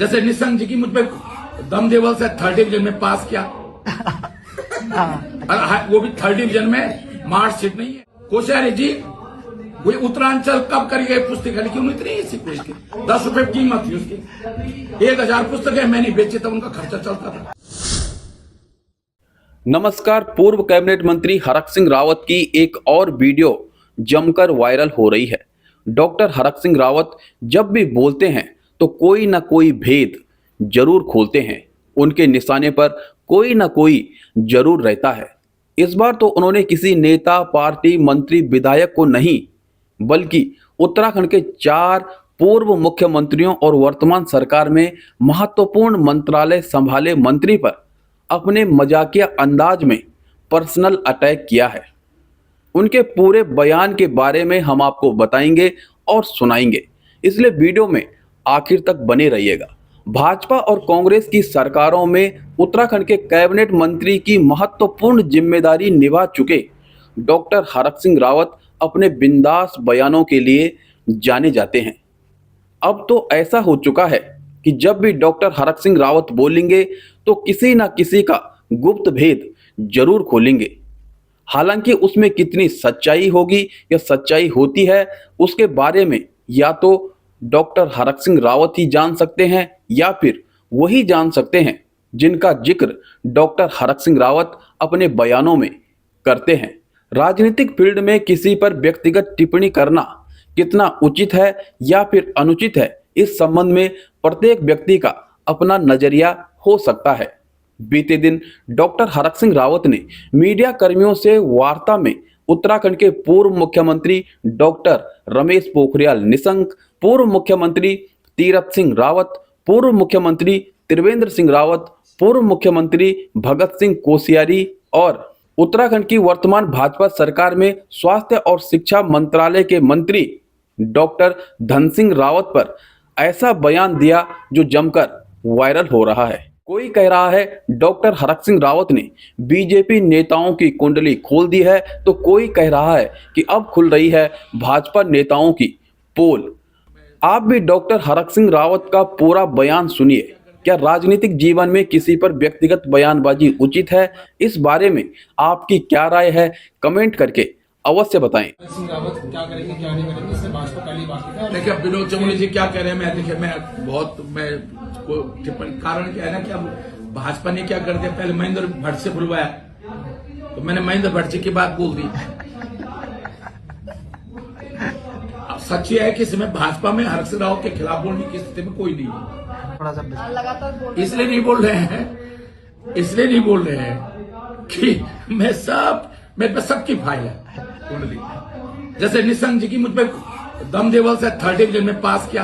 जैसे निशंक जी की मुझ पर दम देवल से 3rd डिवीजन में पास किया। वो भी 3rd डिवीजन में मार्कशीट नहीं है। कोश्यारी जी वो उत्तरांचल कब करी गई पुस्तक लिखी, उन्होंने इतनी इसी कोई की 10 रुपए कीमत थी उसकी। 1000 पुस्तकें मैंने बेची तब उनका खर्चा चलता था। नमस्कार। पूर्व कैबिनेट मंत्री हरक सिंह रावत की एक और वीडियो जमकर वायरल हो रही है। डॉक्टर हरक सिंह रावत जब भी बोलते हैं तो कोई ना कोई भेद जरूर खोलते हैं। उनके निशाने पर कोई ना कोई जरूर रहता है। इस बार तो उन्होंने किसी नेता, पार्टी, मंत्री, विधायक को नहीं बल्कि उत्तराखंड के 4 पूर्व मुख्यमंत्रियों और वर्तमान सरकार में महत्वपूर्ण मंत्रालय संभाले मंत्री पर अपने मजाकिया अंदाज में पर्सनल अटैक किया है। उनके पूरे बयान के बारे में हम आपको बताएंगे और सुनाएंगे, इसलिए वीडियो में आखिर तक बने रहिएगा। भाजपा और कांग्रेस की सरकारों में उत्तराखंड के कैबिनेट मंत्री की महत्वपूर्ण जिम्मेदारी निभा चुके डॉक्टर हरक सिंह रावत अपने बिंदास बयानों के लिए जाने जाते हैं। अब तो ऐसा हो चुका है कि जब भी डॉक्टर हरक सिंह रावत बोलेंगे तो किसी ना किसी का गुप्त भेद जरूर खोलेंगे। हालांकि उसमें कितनी सच्चाई होगी या सच्चाई होती है उसके बारे में या तो डॉक्टर हरक सिंह रावत ही जान सकते हैं या फिर वही जान सकते हैं जिनका जिक्र डॉक्टर हरक सिंह रावत अपने बयानों में करते हैं। राजनीतिक फील्ड में किसी पर व्यक्तिगत टिप्पणी करना कितना उचित है या फिर अनुचित है, इस संबंध में प्रत्येक व्यक्ति का अपना नजरिया हो सकता है। बीते दिन डॉक्टर हरक सिंह रावत ने मीडिया कर्मियों से वार्ता में उत्तराखंड के पूर्व मुख्यमंत्री डॉक्टर रमेश पोखरियाल निशंक, पूर्व मुख्यमंत्री तीरथ सिंह रावत, पूर्व मुख्यमंत्री त्रिवेंद्र सिंह रावत, पूर्व मुख्यमंत्री भगत सिंह कोश्यारी और उत्तराखंड की वर्तमान भाजपा सरकार में स्वास्थ्य और शिक्षा मंत्रालय के मंत्री डॉक्टर धन सिंह रावत पर ऐसा बयान दिया जो जमकर वायरल हो रहा है। कोई कह रहा है डॉक्टर हरक सिंह रावत ने बीजेपी नेताओं की कुंडली खोल दी है, तो कोई कह रहा है कि अब खुल रही है भाजपा नेताओं की पोल। आप भी डॉक्टर हरक सिंह रावत का पूरा बयान सुनिए। क्या राजनीतिक जीवन में किसी पर व्यक्तिगत बयानबाजी उचित है? इस बारे में आपकी क्या राय है, कमेंट करके अवश्य बताएं। सिंह रावत क्या करेंगे क्या नहीं करेंगे, इससे भाजपा पहली बात है। देखिए विनोद चमोली जी क्या कह रहे हैं, मैं टिप्पणी कारण क्या है ना कि अब भाजपा ने क्या कर दिया, पहले महेंद्र भट्ट से बुलवाया तो मैंने महेंद्र भट्ट जी की बात बोल दी। अब सच ये है कि इसमें भाजपा में हरक सिंह रावत के खिलाफ बोलने की स्थिति में कोई नहीं है। इसलिए नहीं बोल रहे हैं कि मेरे पे सबकी फाइल है कुंडली। जैसे निशंक जी की मुझ पर दम देवल से 3rd डिवीजन में पास किया।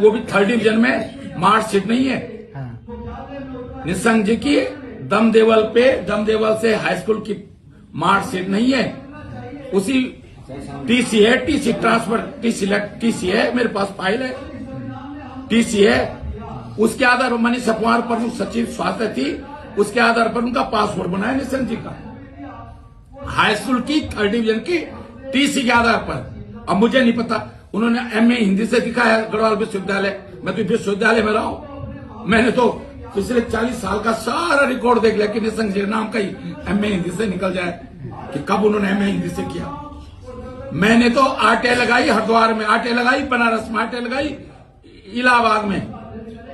वो भी 3rd डिवीजन में मार्कशीट नहीं है। निशंक जी की दम देवल से हाई स्कूल की मार्कशीट नहीं है। उसी टीसी है, टीसी ट्रांसफर टीसी है, मेरे पास फाइल है, टीसी है। उसके आधार पर मनीष सपवार प्रमुख सचिव स्वास्थ्य थी, उसके आधार पर उनका पासपोर्ट बनाया निशंक जी का हाई स्कूल की 3rd डिवीजन की टीसी के आधार पर। अब मुझे नहीं पता, उन्होंने एमए हिंदी से दिखाया गढ़वाल विश्वविद्यालय, मैं तो विश्वविद्यालय में रहा हूं। मैंने तो पिछले 40 साल का सारा रिकॉर्ड देख लिया कि निशंक जी नाम का ही एमए हिंदी से निकल जाए कि कब उन्होंने एमए हिंदी से किया। मैंने तो आटे लगाई हरिद्वार में, आटे लगाई बनारस में, आटे लगाई इलाहाबाद में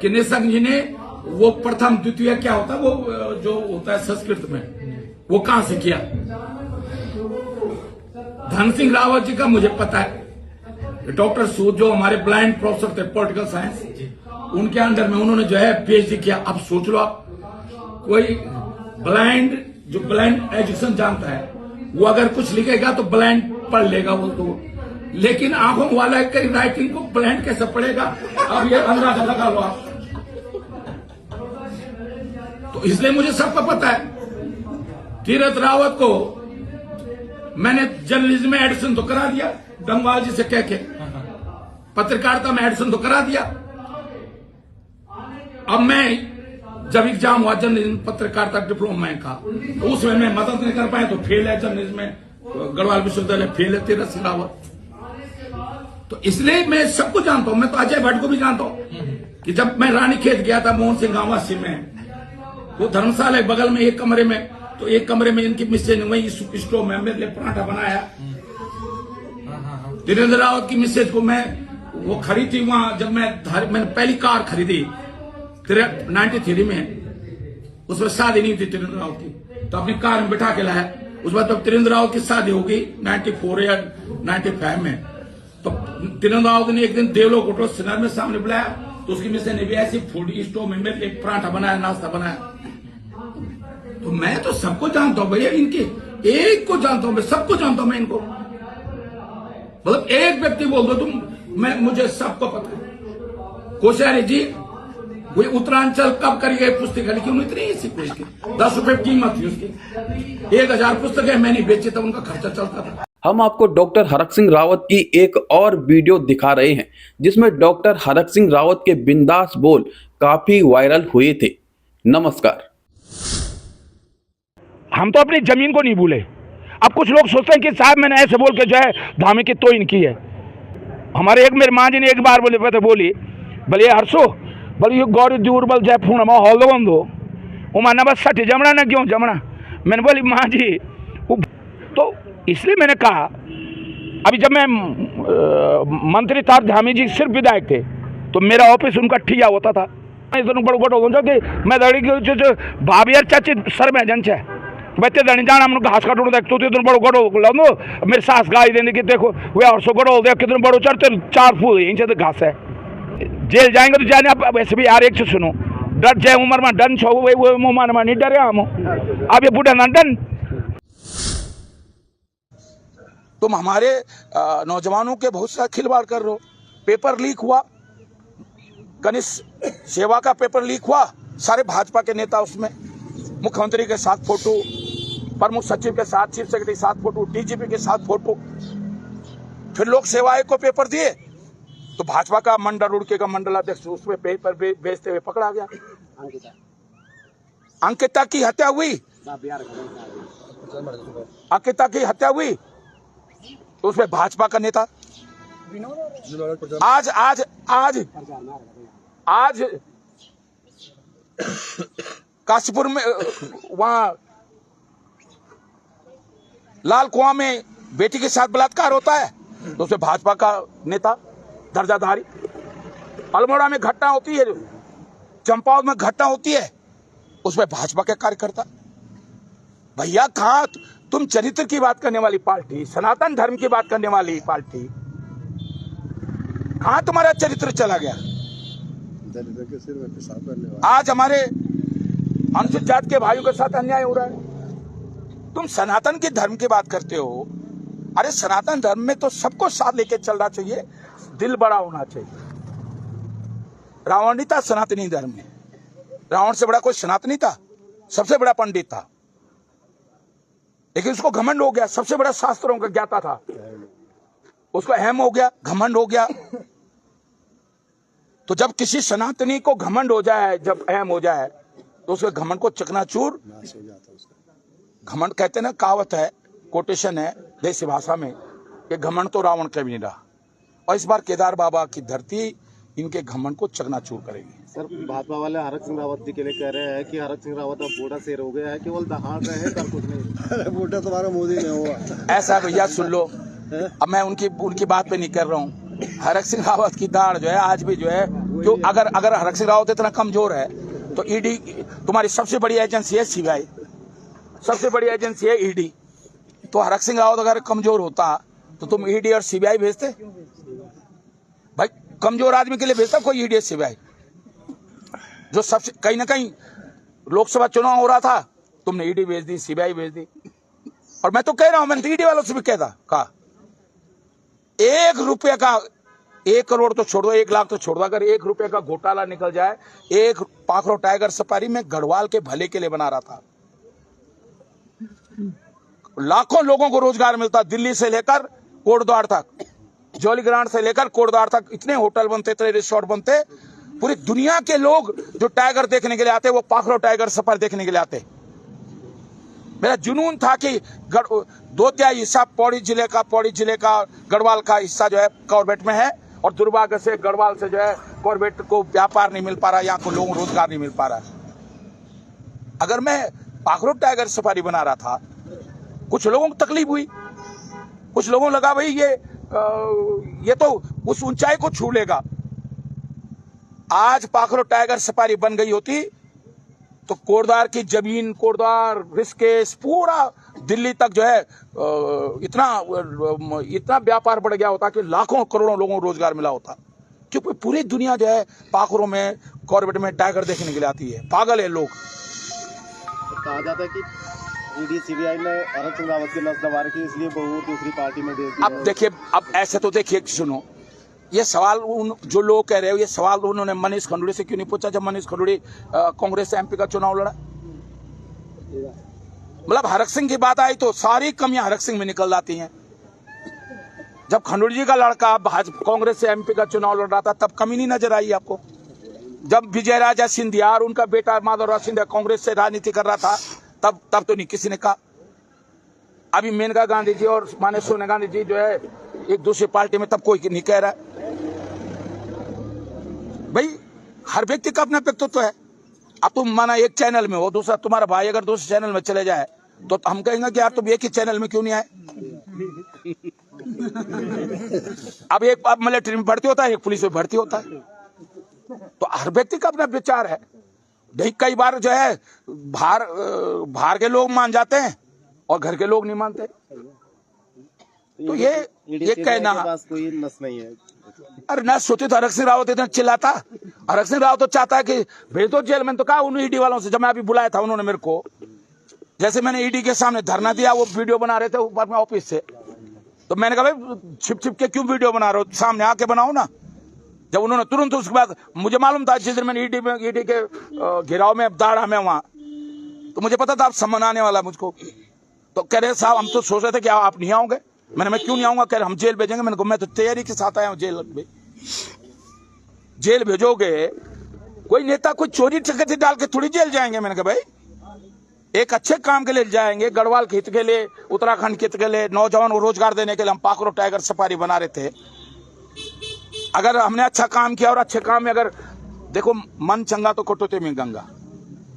कि निशंक जी ने वो प्रथम द्वितीय क्या होता है वो जो होता है संस्कृत में, वो कहां से किया। धन सिंह रावत जी का मुझे पता है, डॉक्टर सूद जो हमारे ब्लाइंड प्रोफेसर थे पॉलिटिकल साइंस, उनके अंडर में उन्होंने जो है पीएचडी किया। अब सोच लो आप, कोई ब्लाइंड एजुकेशन जानता है वो अगर कुछ लिखेगा तो ब्लाइंड पढ़ लेगा वो तो, लेकिन आंखों वाला की राइटिंग को ब्लाइंड कैसे पढ़ेगा, अब ये अंदाजा लगा लो आप। तो इसलिए मुझे सबका पता है। तीरथ रावत को मैंने जर्नलिज्म में एडिशन तो करा दिया, डंगवाल जी से कह के, पत्रकारिता में एडिशन तो करा दिया। अब मैं जब एग्जाम हुआ जर्नलिज्म पत्रकारिता डिप्लोमा का, तो उसमें मैं मदद नहीं कर पाया तो फेल है जर्नलिज्म में, गढ़वाल विश्वविद्यालय फेल है तीरथ सिंह रावत। तो इसलिए मैं सबको जानता हूं। मैं तो अजय भट्ट को भी जानता हूं कि जब मैं रानीखेत गया था मोहन सिंह गांवासी में, वो धर्मशाला के बगल में एक कमरे में, तो एक कमरे में इनकी मिसेज ने वही स्टोव में मेरे लिए पराठा बनाया। त्रिवेंद्र रावत की मिसेज को मैं वो खरीदी वहां, जब मैंने पहली कार खरीदी 93 में, उसमें शादी नहीं थी त्रिवेंद्र रावत की, तो अपनी कार में बिठा के लाया। उस बाद जब त्रिवेंद्र रावत की शादी हो गई 94 या 95 में, तो त्रिवेंद्र रावत ने एक दिन देवलोक होटल सिनार में सामने बुलाया, तो उसकी मिसेज ने भी ऐसी फूड स्टोव में मेरे लिए पराठा बनाया, नाश्ता बनाया। तो मैं तो सबको जानता हूं भैया, इनके एक को जानता हूं, मैं सबको जानता हूं मैं इनको। मतलब एक व्यक्ति बोल दो तुम, मुझे सबको पता है। कोश्यारी जी वो उत्तरांचल कब करी गई पुस्तक लिखी, उन्हें इतनी सी कोई की 10 रुपए कीमत थी उसकी, 1000 पुस्तकें मैंने बेची, तब उनका खर्चा चलता था। हम आपको डॉक्टर हरक सिंह रावत की एक और वीडियो दिखा रहे हैं जिसमें डॉक्टर हरक सिंह रावत के बिंदास बोल काफी वायरल हुए थे। नमस्कार। हम तो अपनी जमीन को नहीं भूले। अब कुछ लोग सोचते हैं कि साहब मैंने ऐसे बोल के जो है धामी की तो इनकी है। हमारे एक मेरे माँ जी ने एक बार बोली बोले हर्षो बोले ये गौरी दूर बल जय फूण हॉल दो वो माना बस सठी जमना ना क्यों जमना। मैंने बोली माँ जी तो इसलिए मैंने कहा, अभी जब मैं मंत्री था धामी जी सिर्फ विधायक थे तो मेरा ऑफिस उनका ठिया होता था। बड़ो गटो कि मैं दड़ी भाभी यार चाची सर में जन है बच्चे दणी जाना हम घास काटो देख तो इतने बड़ो गटो लो मेरी सास गाई देने की देखो वे और सो गटो देख कितने बड़ो चढ़ते 4 फूल यहीं से तो घास है। जेल जाएंगे तो जाने आप वैसे भी यार एक से सुनो डर जाए उम्र में डन छो वो मुँह में नहीं डरे हम अब ये बूढ़ा ना डन। तुम हमारे नौजवानों के बहुत सारा खिलवाड़ कर रहे हो। पेपर लीक हुआ, कनिष्ठ सेवा का पेपर लीक हुआ, सारे भाजपा के नेता उसमें, मुख्यमंत्री के साथ फोटो, प्रमुख सचिव के साथ, चीफ सेक्रेटरी के साथ फोटो, डीजीपी के साथ फोटो। फिर लोक सेवा आयोग को पेपर दिए तो भाजपा का मंडल उड़के का मंडलाध्यक्ष उसमें पेपर बेचते हुए पकड़ा गया। अंकिता की हत्या हुई, अंकिता की हत्या हुई तो उसमें भाजपा का नेता आज आज आज आज काशीपुर में वहां लाल कुआं में बेटी के साथ बलात्कार होता है तो उसमें भाजपा का नेता दर्जाधारी। अल्मोड़ा में घटना होती है, चंपावत में घटना होती है, उसमें भाजपा के कार्यकर्ता। भैया कहां तुम चरित्र की बात करने वाली पार्टी, सनातन धर्म की बात करने वाली पार्टी, कहां तुम्हारा चरित्र चला गया? आज हमारे अनुसूचित जाति के भाइयों के साथ अन्याय हो रहा है। तुम सनातन के धर्म की बात करते हो। अरे सनातन धर्म में तो सबको साथ लेके चलना चाहिए, दिल बड़ा होना चाहिए। रावण नहीं था सनातनी धर्म में, रावण से बड़ा कोई सनातनी था, सबसे बड़ा पंडित था, लेकिन उसको घमंड हो गया, सबसे बड़ा शास्त्रों का ज्ञाता था, उसको अहम हो गया, घमंड हो गया। तो जब किसी सनातनी को घमंड हो जाए, जब अहम हो जाए तो उसके घमंड को चकनाचूर, घमंड कहते ना, कहावत है, कोटेशन है देसी भाषा में कि घमंड तो रावण का भी नहीं रहा। और इस बार केदार बाबा की धरती इनके घमंड को चकनाचूर करेगी। सर भाजपा वाले हरक सिंह रावत जी के लिए कह रहे हैं कि हरक सिंह रावत अब बूढ़ा शेर हो गया है, केवल दहाड़ रहे हैं, कर कुछ नहीं। बूढ़ा तुम्हारा मोदी में हुआ ऐसा भैया सुन लो। अब मैं उनकी बात पे नहीं कर रहा हूँ। हरक सिंह रावत की दाढ़ जो है आज भी जो है, जो अगर हरक सिंह रावत इतना कमजोर है तो ईडी तुम्हारी सबसे बड़ी एजेंसी है, सीबीआई सबसे बड़ी एजेंसी है ईडी। तो हरक सिंह रावत अगर कमजोर होता तो तुम ईडी और सीबीआई भेजते? भाई कमजोर आदमी के लिए भेजता कोई ईडी और सीबीआई? जो सबसे कहीं ना कहीं लोकसभा चुनाव हो रहा था, तुमने ईडी भेज दी, सीबीआई भेज दी। और मैं तो कह रहा हूं, मैंने ईडी वालों से भी कहा 1 रुपये का, 1 करोड़ तो छोड़ दो, 1 लाख तो छोड़ दो, अगर 1 रुपये का घोटाला निकल जाए, एक पाखरो टाइगर सफारी में गढ़वाल के भले के लिए बना रहा था, लाखों लोगों को रोजगार मिलता, दिल्ली से लेकर कोटद्वार तक, जौलीग्रांट से लेकर कोटद्वार तक इतने होटल बनते, इतने रिसोर्ट बनते। पूरी दुनिया के लोग जो टाइगर देखने के लिए आते, वो पाखरो टाइगर सफारी देखने के लिए आते। मेरा जुनून था कि 2/3 हिस्सा पौड़ी जिले का गढ़वाल का हिस्सा जो है कॉर्बेट में है, और दुर्भाग्य से गढ़वाल से जो है कॉर्बेट को व्यापार नहीं मिल पा रहा, यहाँ को लोगों को रोजगार नहीं मिल पा रहा। अगर मैं पाखरो टाइगर सफारी बना रहा था, कुछ लोगों को तकलीफ हुई, कुछ लोगों को लगा भाई ये तो उस ऊंचाई को छू लेगा। आज पाखरो टाइगर सफारी बन गई होती तो कोटद्वार की जमीन, कोटद्वार, ऋषिकेश, पूरा दिल्ली तक जो है इतना व्यापार बढ़ गया होता कि लाखों करोड़ों लोगों को रोजगार मिला होता। क्योंकि पूरी दुनिया जो है पाखरों में, कॉर्बेट में टाइगर देखने के लिए आती है। पागल है लोग। कहा जाता है कि ईडी सीबीआई ने हरक सिंह रावत की नस दबा रखी, इसलिए वो दूसरी पार्टी में भेज दिया। अब देखिए, अब ऐसे तो देखिए, सुनो, ये सवाल जो लोग कह रहे हो, ये सवाल उन्होंने मनीष खंडूड़ी से क्यों नहीं पूछा जब मनीष खंडूड़ी कांग्रेस से एमपी का चुनाव लड़ा? मतलब हरक सिंह की बात आई तो सारी कमियां हरक सिंह में निकल जाती हैं। जब खंडूड़ी जी का लड़का कांग्रेस से एमपी का चुनाव लड़ रहा था तब कमी नहीं नजर आई आपको? जब विजय राजा सिंधिया और उनका बेटा माधवराव सिंधिया कांग्रेस से राजनीति कर रहा था तब तो नहीं किसी ने कहा। अभी मेनका गांधी जी और माने सोनिया गांधी जी जो है एक दूसरी पार्टी में, तब कोई नहीं कह रहा। भाई हर व्यक्ति का अपना व्यक्तित्व है। अब तुम माना एक चैनल में हो, दूसरा तुम्हारा भाई अगर दूसरे चैनल में चले जाए तो हम कहेंगे कि यार तुम एक ही चैनल में क्यों नहीं आए? अब एक मिलिट्री में भर्ती होता है, एक पुलिस में भर्ती होता है, तो हर व्यक्ति का अपना विचार है। नहीं, कई बार जो है बाहर के लोग मान जाते हैं और घर के लोग नहीं मानते। तो ये कहना कोई नस नहीं है। अरे नस होती तो हरक सिंह रावत इतना चिल्लाता। हरक सिंह रावत तो चाहता है कि भेज दो जेल में। तो कहा उन ईडी वालों से, जब मैं अभी बुलाया था उन्होंने मेरे को, जैसे मैंने ईडी के सामने धरना दिया, वो वीडियो बना रहे थे ऊपर में ऑफिस से, तो मैंने कहा भाई छिप छिप के क्यों वीडियो बना रहे हो, सामने आके बनाओ ना। जब उन्होंने तुरंत, उसके बाद मुझे मालूम था जिस दिन मैंने ईडी के घेराव में दाड़ा में वहां, तो मुझे पता था आप सम्मान आने वाला मुझको। तो कह रहे साहब हम तो सोच रहे थे कि आप नहीं आओगे। मैंने, मैं क्यों नहीं आऊंगा? कह रहे हम जेल भेजेंगे। मैंने कहा मैं तो तैयारी के साथ आया हूँ जेल भेजोगे? कोई नेता कोई चोरी चकती डाल के थोड़ी जेल जाएंगे। मैंने कहा भाई एक अच्छे काम के लिए जाएंगे, गढ़वाल के हित के लिए, उत्तराखंड के हित के लिए, नौजवान को रोजगार देने के लिए हम पाखरो टाइगर सफारी बना रहे थे। अगर हमने अच्छा काम किया, और अच्छे काम में अगर देखो, मन चंगा तो कटौती में गंगा।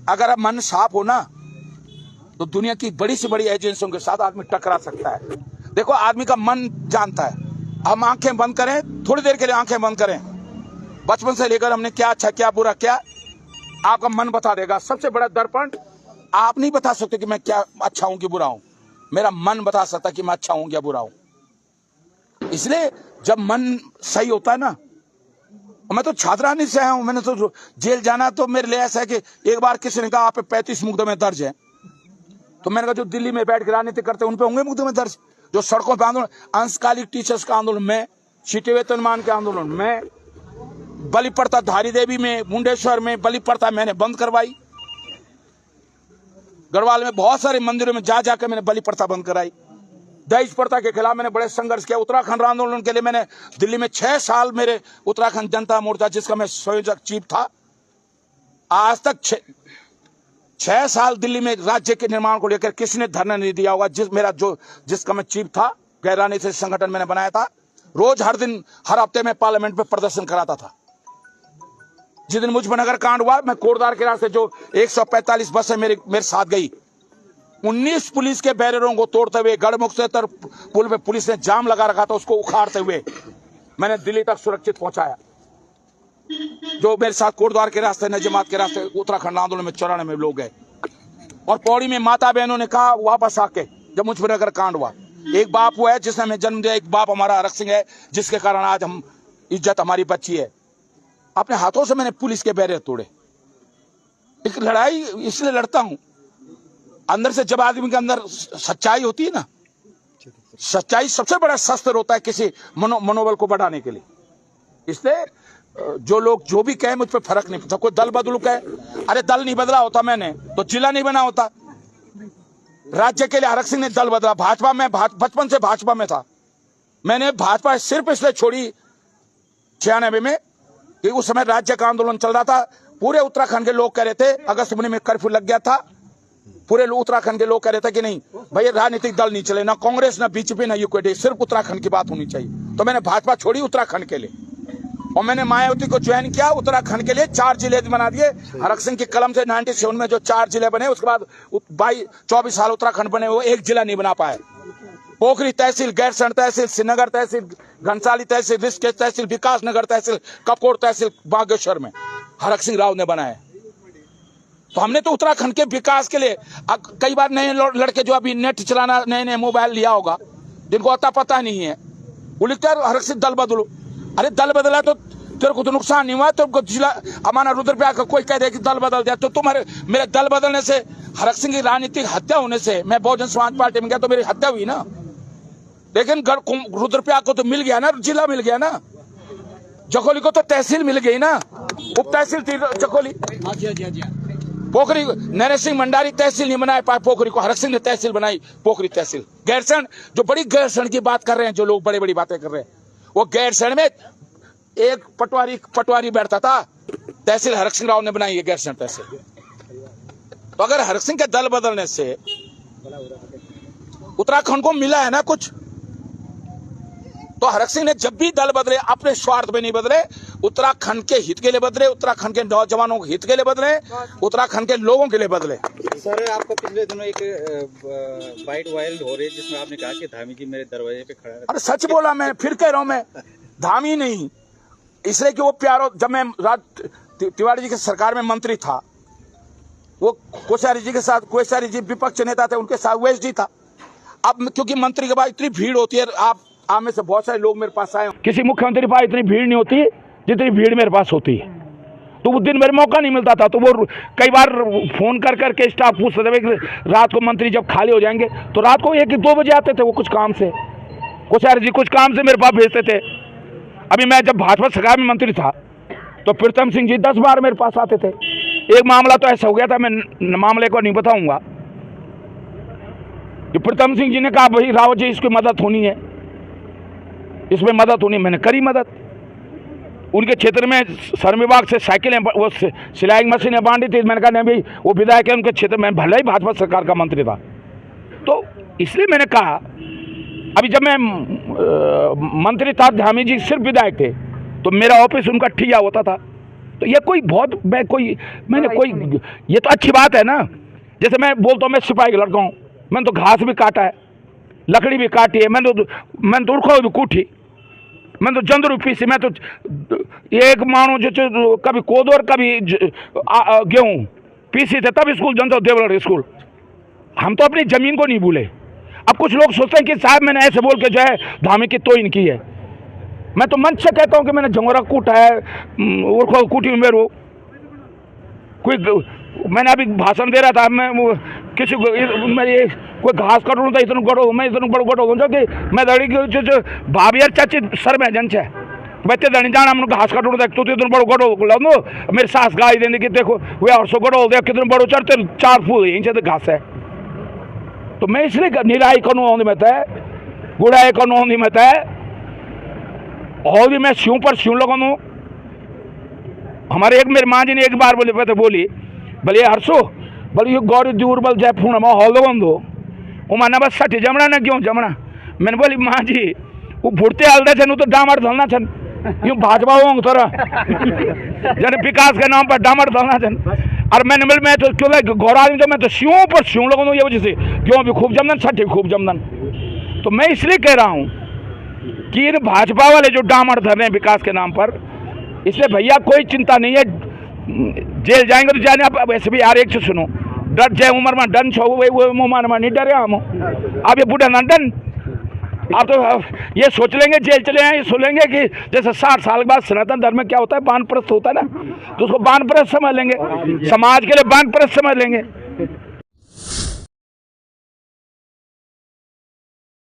अगर मन साफ हो ना तो दुनिया की बड़ी से बड़ी एजेंसियों के साथ आदमी टकरा सकता है। देखो आदमी का मन जानता है। हम आंखें बंद करें, थोड़ी देर के लिए आंखें बंद करें, बचपन से लेकर हमने क्या अच्छा क्या बुरा क्या, आपका मन बता देगा। सबसे बड़ा दर्पण आप नहीं बता सकते कि मैं क्या अच्छा हूं कि बुरा हूं, मेरा मन बता सकता कि मैं अच्छा हूं या बुरा हूं। इसलिए जब मन सही होता है ना, मैं तो छात्रानी से आया हूं, मैंने तो जेल जाना तो मेरे लिए ऐसा है कि एक बार किसी ने कहा आप पे 35 मुकदमे दर्ज है, तो मैंने कहा जो दिल्ली में बैठ के राजनीति करते हैं उन पे होंगे मुकदमे दर्ज। जो सड़कों पर आंदोलन, अंशकालिक टीचर्स का आंदोलन में, सीटे वेतनमान के आंदोलन में, बलि प्रथा धारी देवी में, मुंडेश्वर में बलि प्रथा मैंने बंद करवाई। गढ़वाल में बहुत सारे मंदिरों में जा जाकर मैंने बलि प्रथा बंद कराई। दहेज प्रथा के खिलाफ मैंने बड़े संघर्ष किया। उत्तराखंड आंदोलन के लिए मैंने दिल्ली में 6 साल, मेरे उत्तराखंड जनता मोर्चा जिसका मैं संयोजक चीफ था, आज तक 6 साल दिल्ली में राज्य के निर्माण को लेकर किसी ने धरना नहीं दिया होगा। जिसका मैं चीफ था, गैर राजनीतिक संगठन मैंने बनाया था, रोज हर दिन हर हफ्ते में पार्लियामेंट में प्रदर्शन कराता था। जिस दिन मुजफ्फरनगर कांड हुआ, मैं कोटद्वार के रास्ते जो 145 बसें मेरे साथ गई, 19 पुलिस के बैरियरों को तोड़ते हुए, गढ़मुक्तेश्वर पुल पे पुलिस ने जाम लगा रखा था, उसको उखाड़ते हुए मैंने दिल्ली तक सुरक्षित पहुंचाया। जो मेरे साथ कोटद्वार के रास्ते, नजमात के रास्ते उत्तराखंड आंदोलन में 94 लोग गए। और पौड़ी में माता बहनों ने कहा वापस आके, जब मुजफ्फरनगर कांड हुआ, एक बाप हुआ है जिसने हमें जन्म दिया, एक बाप हमारा हरक सिंह है जिसके कारण आज हम इज्जत हमारी बची है। अपने हाथों से मैंने पुलिस के बैरियर तोड़े। एक लड़ाई इसलिए लड़ता हूं, अंदर से जब आदमी के अंदर सच्चाई होती है ना, सच्चाई सबसे बड़ा शस्त्र होता है किसी मनोबल को बढ़ाने के लिए। इसलिए जो लोग जो भी कहे मुझ पर फर्क नहीं पड़ता। कोई दल बदलू कहे, अरे दल नहीं बदला होता मैंने तो जिला नहीं बना होता। राज्य के लिए हरक सिंह ने दल बदला। भाजपा में बचपन से भाजपा में था। मैंने भाजपा सिर्फ इसलिए छोड़ी 96 में कि उस समय राज्य का आंदोलन चल रहा था। पूरे उत्तराखंड के लोग कह रहे थे, अगस्त महीने में कर्फ्यू लग गया था, पूरे उत्तराखंड के लोग कह रहे थे कि नहीं भाई राजनीतिक दल नहीं चले, ना कांग्रेस ना बीजेपी ना यूकेडी, सिर्फ उत्तराखंड की बात होनी चाहिए। तो मैंने भाजपा छोड़ी उत्तराखंड के लिए और मैंने मायावती को ज्वाइन किया उत्तराखंड के लिए। 4 जिले बना दिए हरक सिंह की कलम से 97 में जो 4 जिले बने, उसके बाद 24 साल उत्तराखंड बने, वो एक जिला नहीं बना पाए। पोखरी तहसील, गैरसैंण तहसील, श्रीनगर तहसील, घनसाली तहसील, ऋषिकेश तहसील, विकास नगर तहसील, कपकोट तहसील बागेश्वर में हरक सिंह राव ने बनाए। तो हमने तो उत्तराखंड के विकास के लिए कई बार नए लड़के जो अभी नेट चलाना नए मोबाइल लिया होगा, जिनको अता पता नहीं है, वो लिखते हैं हरक सिंह दल बदलो। अरे दल बदला तो तेरे को तो नुकसान नहीं हुआ, तुमको जिला हमारा रुद्रप्रयाग का कोई कह दे कि दल बदल दिया, तो तुम्हारे मेरे दल बदलने से, हरक सिंह की राजनीतिक हत्या होने से, मैं बहुजन समाज पार्टी में गया तो मेरी हत्या हुई ना। लेकिन रुद्रप्रयाग को तो मिल गया ना, जिला मिल गया ना, जखोली को तो तहसील मिल गई ना, उप तहसील थी जखोली। पोखरी नरेश सिंह मंडारी तहसील नहीं बनाए पाए पोखरी को, हरक सिंह ने तहसील बनाई पोखरी तहसील। गैरसैंण, जो बड़ी गैरसैंण की बात कर रहे हैं जो लोग, बड़ी बड़ी बातें कर रहे हैं, वो गैरसैंण में एक पटवारी बैठता था, तहसील हरक सिंह राव ने बनाई है गैरसैंण तहसील। तो अगर हरक सिंह के दल बदलने से उत्तराखंड को मिला है ना कुछ, तो हरक सिंह ने जब भी दल बदले अपने स्वार्थ में नहीं बदले, उत्तराखंड के हित के लिए बदले, उत्तराखंड के नौजवानों के हित के लिए बदले, उत्तराखंड के लोगों के लिए बदले। सर, आपको पिछले दिनों एक बाइट वायरल हो रही है जिसमें आपने कहा कि धामी जी मेरे दरवाजे पे खड़ा है। अरे सच बोला मैं, फिर कह रहा हूं मैं, धामी नहीं, इसलिए कि वो प्यारो, जब मैं तिवारी जी की सरकार में मंत्री था, वो कोश्यारी जी के साथ, कोश्यारी जी विपक्ष नेता थे, उनके साथ वेश जी था। अब क्योंकि मंत्री के बाद इतनी भीड़ होती है, आप में से बहुत सारे लोग मेरे पास आए, किसी मुख्यमंत्री के पास इतनी भीड़ नहीं होती जितनी भीड़ मेरे पास होती है। तो वो दिन मेरे मौका नहीं मिलता था, तो वो कई बार फोन कर करके स्टाफ पूछते थे कि रात को मंत्री जब खाली हो जाएंगे, तो रात को 1-2 बजे आते थे वो कुछ काम से, कोश्यारी जी कुछ काम से मेरे पास भेजते थे। अभी मैं जब भाजपा सरकार में मंत्री था तो प्रीतम सिंह जी 10 बार मेरे पास आते थे। एक मामला तो ऐसा हो गया था, मैं मामले को नहीं बताऊंगा, कि प्रीतम सिंह जी ने कहा भाई रावत जी इसकी मदद होनी है, इसमें मदद होनी, मैंने करी मदद। उनके क्षेत्र में श्रम विभाग से साइकिलें, वो सिलाई मशीनें बांटी थी, मैंने कहा नहीं भाई वो विधायक है उनके क्षेत्र में, भले ही भाजपा सरकार का मंत्री था। तो इसलिए मैंने कहा, अभी जब मैं मंत्री था, धामी जी सिर्फ विधायक थे, तो मेरा ऑफिस उनका ठिया होता था। तो ये कोई बहुत ये तो अच्छी बात है ना। जैसे मैं बोलता हूँ मैं सिपाही का लड़का हूँ, मैंने तो घास भी काटा है, लकड़ी भी काटी है, मैंने तो उड़खो भी कूटी, मैंने तो जंदरू पीसी, मैं तो एक मानो जो कभी कोदो और कभी गेहूँ पीसी थे, तब स्कूल जनता देवगढ़ स्कूल। हम तो अपनी जमीन को नहीं भूले। अब कुछ लोग सोचते हैं कि साहब मैंने ऐसे बोल के जो है धामी की तोहिन की है। मैं तो मंच से कहता हूँ कि मैंने झंगोरा कूटा है, उड़खो कूटी मेरे कोई, मैंने अभी भाषण दे रहा था, मैं किसी को मेरी कोई घास काटूँ तो इतना गड़ो, मैं इतना बड़ो गड़ो जो कि मैं दड़ी जो भाभी यार चाची सर में जन है बच्चे दड़ी जाना मैं घास काटूँ तो इतना बड़ो गड़ो लो, मेरी सास गाय देने की देखो वे 800 गड़ो देख कितने बड़ो चढ़ते 4 फूल इंच घास है। तो मैं इसलिए निराई कानून में है, गुड़ाई कानून में है, और भी मैं स्यू पर स्यू लगाऊँ। हमारे एक मेरी माँ जी ने एक बार बोली भले हरसो बोले गौरी दूर बल जय फूण हॉल दो वो माना बस सठी जमना ना क्यों जमना। मैंने बोली माँ जी वो भुड़ते हलदे छन, तो डामर धलना छन, यूँ भाजपा हो तरह जन विकास के नाम पर डामर धलना छन। और मैंने बोले मैं तो क्यों गौर आदमी तो मैं तो स्यू पर स्यू लगाऊँ, ये वजह से क्यों भी खूब जमदन सठी खूब जमदन। तो मैं इसलिए कह रहा हूँ कि इन भाजपा वाले जो डामर धर रहे हैं विकास के नाम पर, इसलिए भैया कोई चिंता नहीं है, जेल जाएंगे तो जाने। अब वैसे भी यार एक चीज सुनो, डर जाए उम्र में डन छो वो उम्र में नहीं डरे हम। अब ये बूढ़ा ना डन, आप तो ये सोच लेंगे जेल चले हैं, ये सोच लेंगे कि जैसे 60 साल के बाद सनातन धर्म में क्या होता है, वानप्रस्थ होता है ना, तो उसको वानप्रस्थ समझ लेंगे, समाज के लिए वानप्रस्थ समझ लेंगे।